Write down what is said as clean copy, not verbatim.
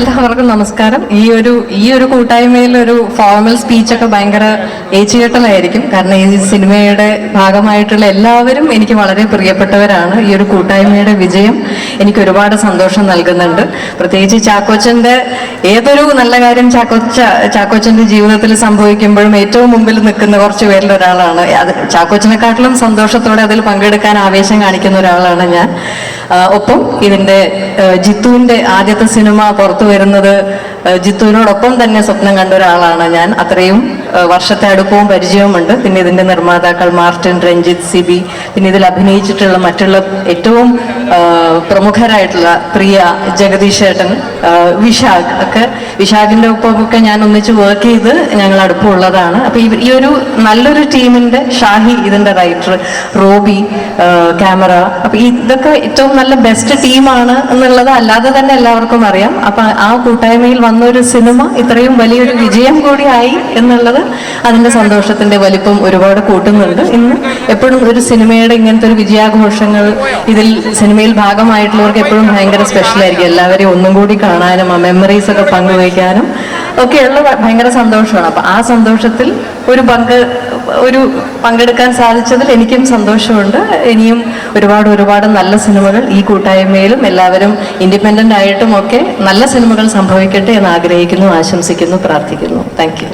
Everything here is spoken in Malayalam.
എല്ലാവർക്കും നമസ്കാരം. ഈ ഒരു കൂട്ടായ്മയിൽ ഒരു ഫോർമൽ സ്പീച്ചൊക്കെ ഭയങ്കര ഏച്ചുകെട്ടലായിരിക്കും. കാരണം ഈ സിനിമയുടെ ഭാഗമായിട്ടുള്ള എല്ലാവരും എനിക്ക് വളരെ പ്രിയപ്പെട്ടവരാണ്. ഈ ഒരു കൂട്ടായ്മയുടെ വിജയം എനിക്ക് ഒരുപാട് സന്തോഷം നൽകുന്നുണ്ട്. പ്രത്യേകിച്ച് ചാക്കോച്ചന്റെ ഏതൊരു നല്ല കാര്യം ചാക്കോച്ചന്റെ ജീവിതത്തിൽ സംഭവിക്കുമ്പോഴും ഏറ്റവും മുമ്പിൽ നിൽക്കുന്ന കുറച്ച് പേരിൽ ഒരാളാണ്. അത് ചാക്കോച്ചനെക്കാട്ടിലും സന്തോഷത്തോടെ അതിൽ പങ്കെടുക്കാൻ ആവേശം കാണിക്കുന്ന ഒരാളാണ് ഞാൻ. ഒപ്പം ഇതിന്റെ ജിത്തുവിന്റെ ആദ്യത്തെ സിനിമ പുറത്തു വരുന്നത് ജിത്തുവിനോടൊപ്പം തന്നെ സ്വപ്നം കണ്ട ഒരാളാണ് ഞാൻ. അത്രയും വർഷത്തെ അടുപ്പവും പരിചയവുമുണ്ട്. പിന്നെ ഇതിന്റെ നിർമ്മാതാക്കൾ മാർട്ടിൻ, രഞ്ജിത്ത്, സിബി, പിന്നെ ഇതിൽ അഭിനയിച്ചിട്ടുള്ള മറ്റുള്ള ഏറ്റവും പ്രമുഖരായിട്ടുള്ള പ്രിയ, ജഗദീഷ് ഏട്ടൻ, വിശാഖ് ഒക്കെ, വിശാഖിന്റെ ഒപ്പമൊക്കെ ഞാൻ ഒന്നിച്ച് വർക്ക് ചെയ്ത് ഞങ്ങൾ അടുപ്പമുള്ളതാണ്. അപ്പൊ ഈ ഒരു നല്ലൊരു ടീമിന്റെ, ഷാഹി ഇതിന്റെ റൈറ്റർ, റോബി ക്യാമറ, അപ്പൊ ഇതൊക്കെ ഏറ്റവും നല്ല ബെസ്റ്റ് ടീമാണ് എന്നുള്ളത് അല്ലാതെ തന്നെ എല്ലാവർക്കും അറിയാം. അപ്പൊ ആ കൂട്ടായ്മയിൽ വന്നൊരു സിനിമ ഇത്രയും വലിയൊരു വിജയം കൂടിയായി എന്നുള്ളത് അതിന്റെ സന്തോഷത്തിന്റെ വലിപ്പം ഒരുപാട് കൂട്ടുന്നുണ്ട്. ഇന്ന് എപ്പോഴും ഒരു സിനിമയുടെ ഇങ്ങനത്തെ ഒരു വിജയാഘോഷങ്ങൾ ഇതിൽ സിനിമയിൽ ഭാഗമായിട്ടുള്ളവർക്ക് എപ്പോഴും ഭയങ്കര സ്പെഷ്യൽ ആയിരിക്കും. എല്ലാവരെയും ഒന്നും കൂടി കാണാനും ആ മെമ്മറീസ് ഒക്കെ പങ്കുവയ്ക്കാനും ഒക്കെയുള്ള ഭയങ്കര സന്തോഷമാണ്. അപ്പൊ ആ സന്തോഷത്തിൽ പങ്കെടുക്കാൻ സാധിച്ചതിൽ എനിക്കും സന്തോഷമുണ്ട്. ഇനിയും ഒരുപാട് നല്ല സിനിമകൾ ഈ കൂട്ടായ്മയിലും എല്ലാവരും ഇൻഡിപെൻഡന്റ് ആയിട്ടും ഒക്കെ നല്ല സിനിമകൾ സംഭവിക്കട്ടെ എന്ന് ആഗ്രഹിക്കുന്നു, ആശംസിക്കുന്നു, പ്രാർത്ഥിക്കുന്നു. Thank you.